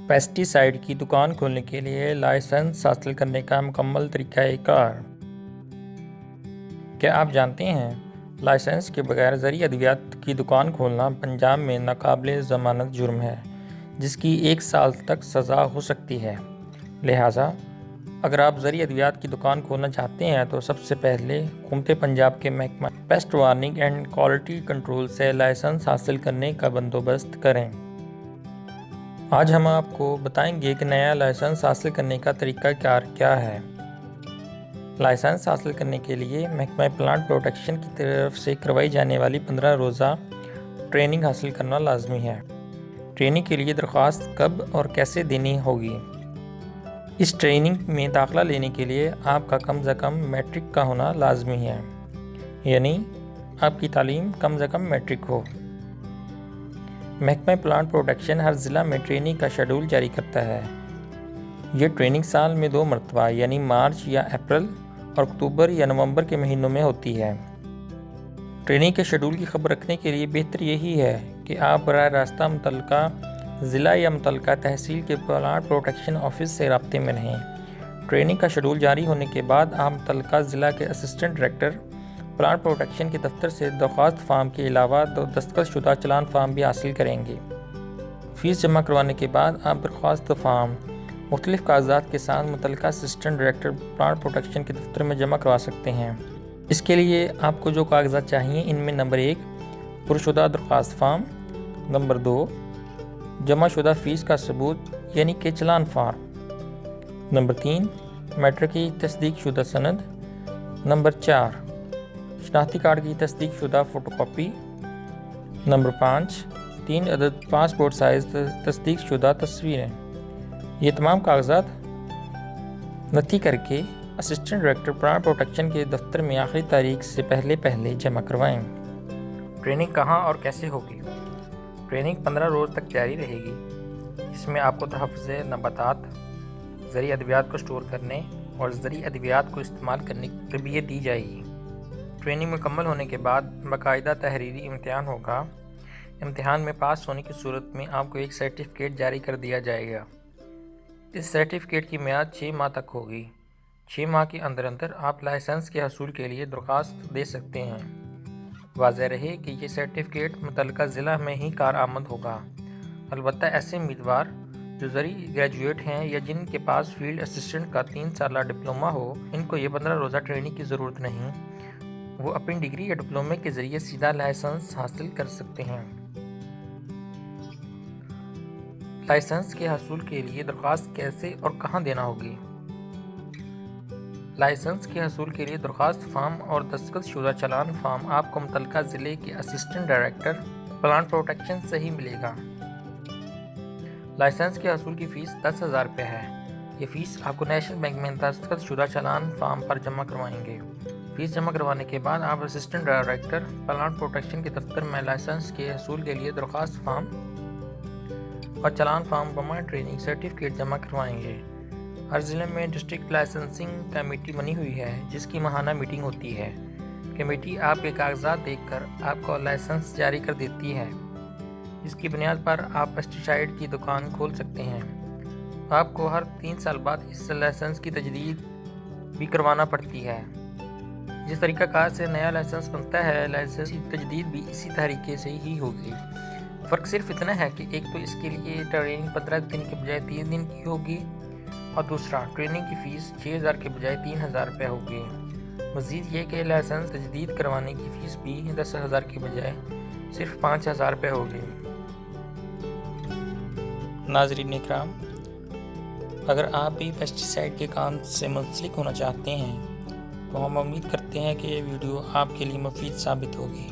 پیسٹی side کی دکان کھولنے کے لیے لائسنس حاصل کرنے کا مکمل طریقہ کار۔ کیا آپ جانتے ہیں لائسنس کے بغیر زرعی ادویات کی دکان کھولنا پنجاب میں ناقابل ضمانت جرم ہے، جس کی 1 سال تک سزا ہو سکتی ہے۔ لہٰذا اگر آپ زرعی ادویات کی دکان کھولنا چاہتے ہیں تو سب سے پہلے حکومت پنجاب کے محکمہ paste warning and quality control سے لائسنس حاصل کرنے کا بندوبست کریں۔ آج ہم آپ کو بتائیں گے کہ نیا لائسنس حاصل کرنے کا طریقہ کار کیا ہے۔ لائسنس حاصل کرنے کے لیے محکمہ پلانٹ پروٹیکشن کی طرف سے کروائی جانے والی 15 روزہ ٹریننگ حاصل کرنا لازمی ہے۔ ٹریننگ کے لیے درخواست کب اور کیسے دینی ہوگی؟ اس ٹریننگ میں داخلہ لینے کے لیے آپ کا کم از کم میٹرک کا ہونا لازمی ہے، یعنی آپ کی تعلیم کم از کم میٹرک ہو۔ محکمہ پلانٹ پروٹیکشن ہر ضلع میں ٹریننگ کا شیڈول جاری کرتا ہے۔ یہ ٹریننگ سال میں 2 مرتبہ یعنی مارچ یا اپریل اور اکتوبر یا نومبر کے مہینوں میں ہوتی ہے۔ ٹریننگ کے شیڈول کی خبر رکھنے کے لیے بہتر یہی ہے کہ آپ براہ راست متعلقہ ضلع یا متعلقہ تحصیل کے پلانٹ پروٹیکشن آفس سے رابطے میں رہیں۔ ٹریننگ کا شیڈول جاری ہونے کے بعد آپ متعلقہ ضلع کے اسسٹنٹ ڈائریکٹر پلانٹ پروٹیکشن کے دفتر سے درخواست فارم کے علاوہ 2 دستخط شدہ چلان فارم بھی حاصل کریں گے۔ فیس جمع کروانے کے بعد آپ درخواست فارم مختلف کاغذات کے ساتھ متعلقہ اسسٹنٹ ڈائریکٹر پلانٹ پروٹیکشن کے دفتر میں جمع کروا سکتے ہیں۔ اس کے لیے آپ کو جو کاغذات چاہیے ان میں نمبر 1 پرشدہ درخواست فارم، نمبر 2 جمع شدہ فیس کا ثبوت یعنی کہ چلان فارم، نمبر 3 میٹرک کی تصدیق شدہ سند، نمبر 4 شناختی کارڈ کی تصدیق شدہ فوٹو کاپی، نمبر 5 3 عدد پاسپورٹ سائز تصدیق شدہ تصویریں۔ یہ تمام کاغذات نتھی کر کے اسسٹنٹ ڈائریکٹر پلانٹ پروٹیکشن کے دفتر میں آخری تاریخ سے پہلے جمع کروائیں۔ ٹریننگ کہاں اور کیسے ہوگی؟ ٹریننگ 15 روز تک جاری رہے گی، جس میں آپ کو تحفظ نباتات، زرعی ادویات کو سٹور کرنے اور زرعی ادویات کو استعمال کرنے کی تربیت دی جائے گی۔ ٹریننگ مکمل ہونے کے بعد باقاعدہ تحریری امتحان ہوگا۔ امتحان میں پاس ہونے کی صورت میں آپ کو ایک سرٹیفکیٹ جاری کر دیا جائے گا۔ اس سرٹیفکیٹ کی میعاد 6 ماہ تک ہوگی۔ 6 ماہ کے اندر آپ لائسنس کے حصول کے لیے درخواست دے سکتے ہیں۔ واضح رہے کہ یہ سرٹیفکیٹ متعلقہ ضلع میں ہی کارآمد ہوگا۔ البتہ ایسے امیدوار جو زرعی گریجویٹ ہیں یا جن کے پاس فیلڈ اسسٹنٹ کا 3 سالہ ڈپلومہ ہو، ان کو یہ 15 روزہ ٹریننگ کی ضرورت نہیں۔ وہ اپنی ڈگری یا ڈپلومے کے ذریعے سیدھا لائسنس حاصل کر سکتے ہیں۔ لائسنس کے حصول کے لیے درخواست کیسے اور کہاں دینا ہوگی؟ لائسنس کے حصول کے لیے درخواست فارم اور دستخط شدہ چلان فارم آپ کو متعلقہ ضلع کے اسسٹنٹ ڈائریکٹر پلانٹ پروٹیکشن سے ہی ملے گا۔ لائسنس کے حصول کی فیس 10,000 روپے ہے۔ یہ فیس آپ کو نیشنل بینک میں دستخط شدہ چلان فارم پر جمع کروائیں گے۔ فیس جمع کروانے کے بعد آپ اسسٹنٹ ڈائریکٹر پلانٹ پروٹیکشن کے دفتر میں لائسنس کے حصول کے لیے درخواست فارم اور چلان فارم بمائے ٹریننگ سرٹیفکیٹ جمع کروائیں گے۔ ہر ضلع میں ڈسٹرکٹ لائسنسنگ کمیٹی بنی ہوئی ہے، جس کی ماہانہ میٹنگ ہوتی ہے۔ کمیٹی آپ کے کاغذات دیکھ کر آپ کو لائسنس جاری کر دیتی ہے، جس کی بنیاد پر آپ پیسٹی سائیڈ کی دکان کھول سکتے ہیں۔ آپ کو ہر 3 سال بعد اس لائسنس کی تجدید بھی کروانا پڑتی ہے۔ جس طریقہ کار سے نیا لائسنس بنتا ہے، لائسنس کی تجدید بھی اسی طریقے سے ہی ہوگی۔ فرق صرف اتنا ہے کہ ایک تو اس کے لیے ٹریننگ 15 دن کے بجائے 3 دن کی ہوگی، اور دوسرا ٹریننگ کی فیس 6,000 کے بجائے 3,000 روپے ہوگی۔ مزید یہ کہ لائسنس تجدید کروانے کی فیس بھی 10,000 کے بجائے صرف 5,000 روپے ہوگی۔ ناظرین اکرام، اگر آپ بھی پیسٹی سائیڈ کے کام سے منسلک ہونا چاہتے ہیں تو ہم امید کرتے ہیں کہ یہ ویڈیو آپ کے لیے مفید ثابت ہوگی۔